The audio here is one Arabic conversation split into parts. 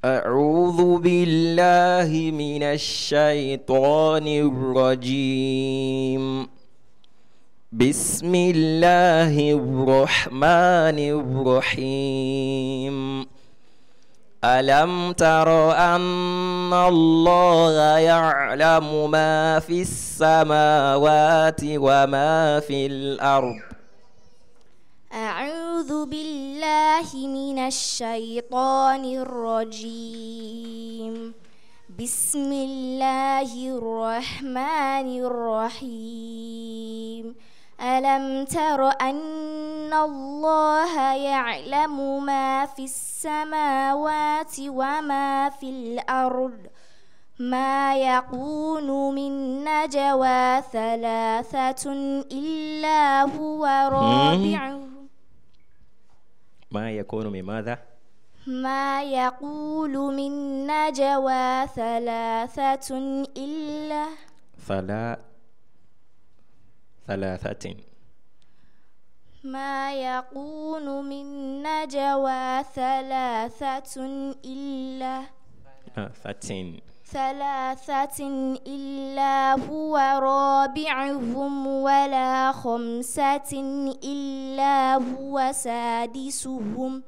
أعوذ بالله من الشيطان الرجيم. بسم الله الرحمن الرحيم. ألم تر أن الله يعلم ما في السماوات وما في الأرض. أعوذ بالله من الشيطان الرجيم. بسم الله الرحمن الرحيم. ألم تر أن الله يعلم ما في السماوات وما في الأرض. ما يكون من نجوى ثلاثة إلا هو رابعهم. ما يكون من ماذا؟ ما يقول من نجوى ثلاثة إلا ثلاثة. ما يكون من نجوى ثلاثة إلا هو رابعهم ولا خمسة إلا هو سادسهم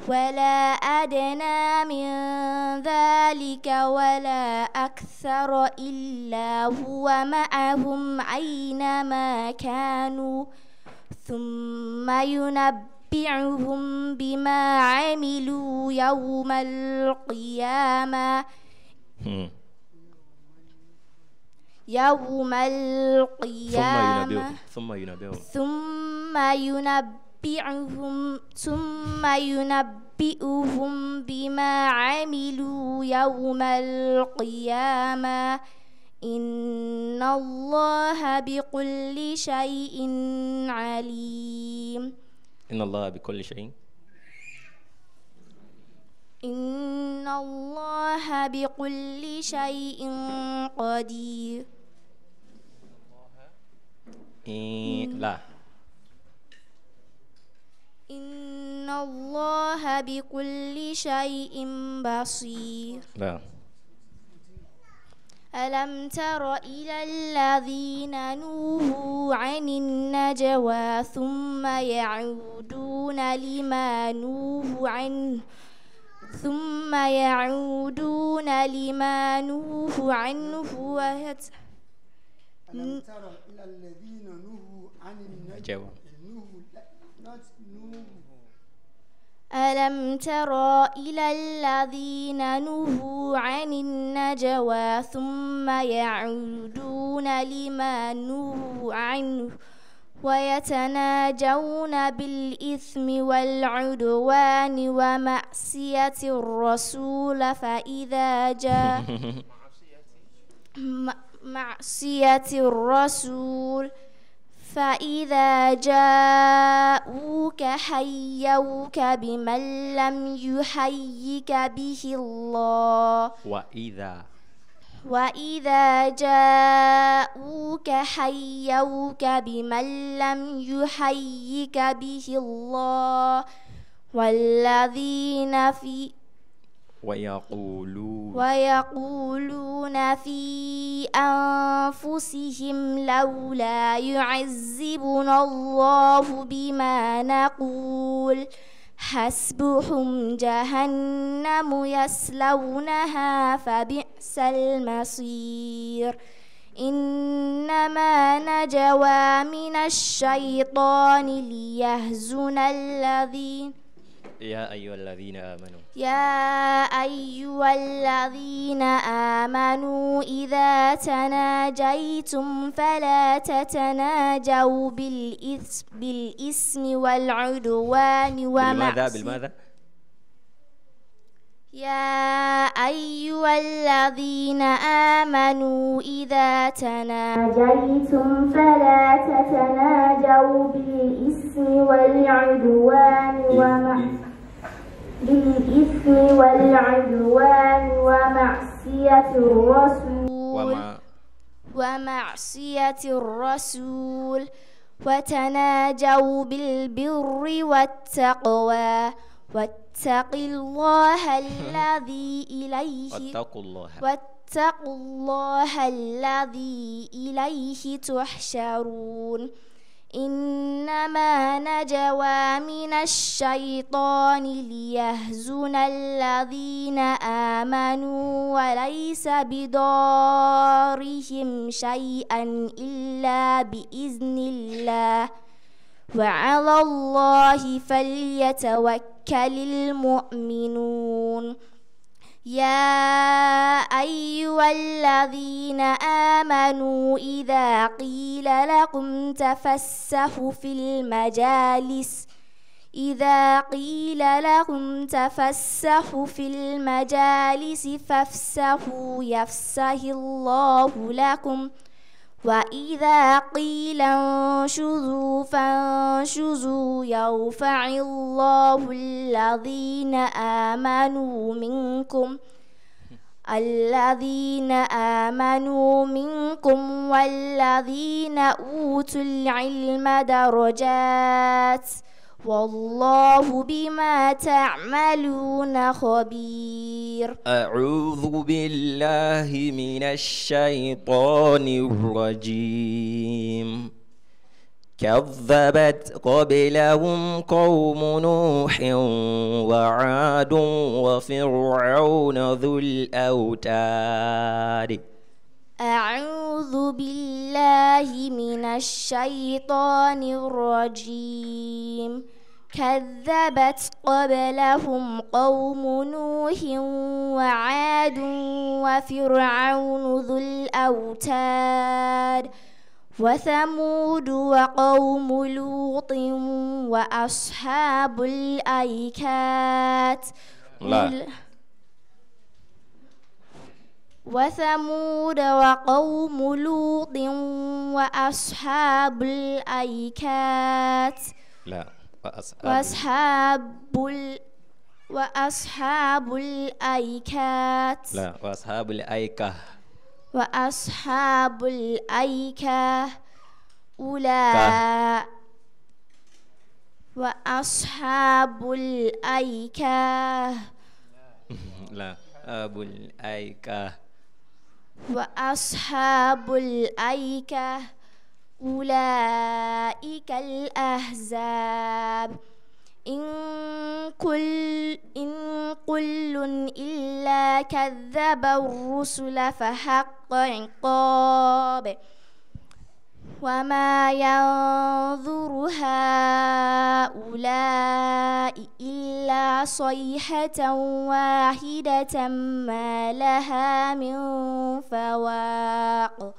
ولا أدنى من ذلك ولا أكثر إلا هو معهم أينما كانوا ثم ينبئهم بما عملوا يوم القيامة. ثم ينبئهم بما عملوا يوم القيامة. إن الله بكل شيء عليم. إن الله بكل شيء. إن الله بكل شيء قدير. لا. إن الله بكل شيء بصير. لا. ألم تر إلى الذين نهوا عن النجوى ثم يعودون لما نهوا عنه ألم تر إلى الذين نهوا عن النجوى. ألم تر إلى الذين نهوا عن النجوى ثم يعودون لما نهوا عنه ويتناجون بالإثم والعدوان ومعصية الرسول فإذا جاءوك حيوك بمن لم يحيك به الله. وإذا جاءوك حيوك بمن لم يحيك به الله ويقولون في أنفسهم لولا يعذبنا الله بما نقول حسبهم جهنم يصلونها فبئس المصير. إنما نجوى من الشيطان ليحزن الذين يا أيها الذين آمنوا إذا تناجيتم فلا تتناجوا بالإثم والعدوان بالماذا؟ يا أيها الذين آمنوا إذا تناجيتم فلا تتناجوا بالإثم والعدوان ومعصية الرسول وتناجوا بالبر والتقوى واتقوا الله الذي إليه تحشرون إنما نجوى من الشيطان ليحزن الذين آمنوا وليس بضارهم شيئا إلا بإذن الله وعلى الله فليتوكل المؤمنون يا أيها الذين آمنوا إذا قيل لكم تفسحوا في المجالس فافسحوا يفسح الله لكم وإذا قيل انشزوا فانشزوا يرفع الله الذين آمنوا منكم والذين أوتوا العلم درجات والله بما تعملون خبير. أعوذ بالله من الشيطان الرجيم. كذبت قبلهم قوم نوح وعاد وفرعون ذو الأوتاد. أعوذ بالله من الشيطان الرجيم. كذبت قبلهم قوم نوح وعاد وفرعون ذو الأوتاد وثمود وقوم لوط وأصحاب الأيكات وثمود وقوم لوط وأصحاب الأيكات وأصحاب الأيكة أولئك الأحزاب. إن كل إلا كذب الرسل فحق عقاب وما ينظر هؤلاء إلا صيحة واحدة ما لها من فواق.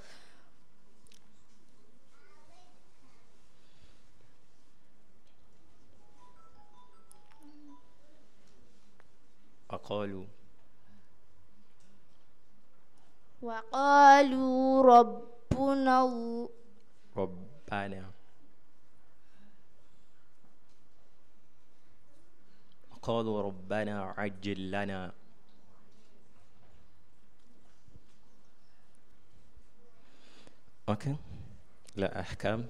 وقالوا ربنا عجل لنا. اوكي لا احكام.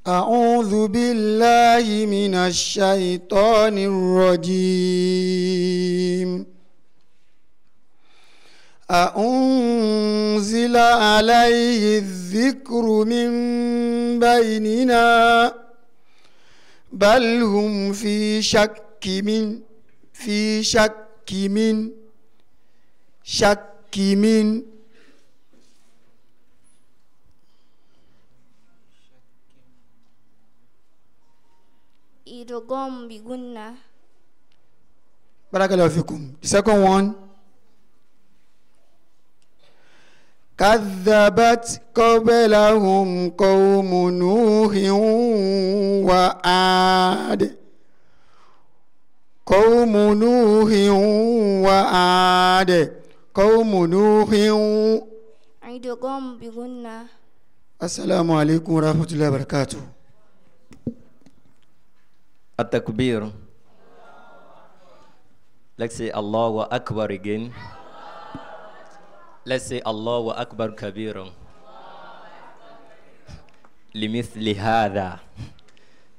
أعوذ بالله من الشيطان الرجيم. أأنزل عليه الذكر من بيننا بل هم في شك من Idgham bi gunna. Barakallahu fikum. The second one. كذبت قبلهم قوم نوح وعاد Idgham bi gunna. Assalamu alaikum warahmatullahi wabarakatuh. At-takbir. Let's say Allahu Akbar again. Let's say Allahu Akbar Kabir. لمثل هذا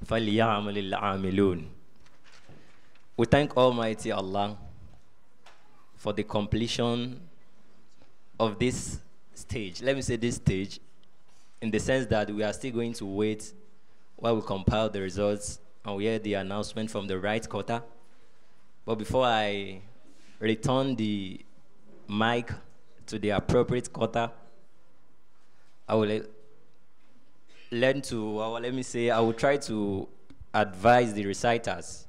فليعمل العاملون. We thank Almighty Allah for the completion of this stage. Let me say this stage in the sense that we are still going to wait while we compile the results and we hear the announcement from the right quarter. But before I return the mic to the appropriate quarter, I will I will try to advise the reciters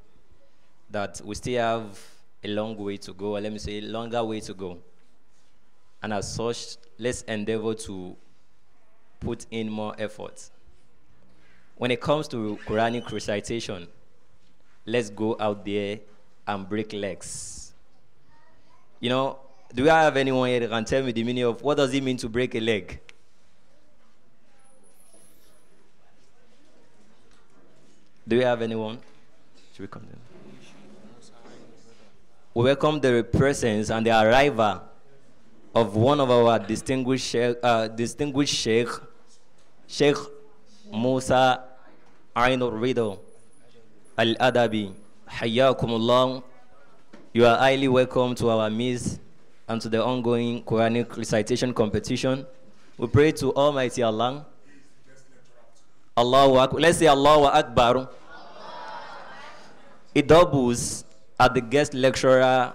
that we still have a long way to go, or let me say a longer way to go. And as such, let's endeavor to put in more effort. When it comes to Quranic recitation, let's go out there and break legs. You know, do I have anyone here that can tell me the meaning of what does it mean to break a leg? Do we have anyone? Should we continue? We welcome the presence and the arrival of one of our distinguished Sheikh Musa Ainur Rido Al-Adabi. Hayyakumullah. You are highly welcome to our midst and to the ongoing Quranic recitation competition. We pray to Almighty Allah. Allahu Akbar. Let's say Allahu Akbar. It doubles as the guest lecturer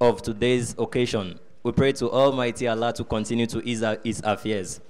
of today's occasion. We pray to Almighty Allah to continue to ease his affairs.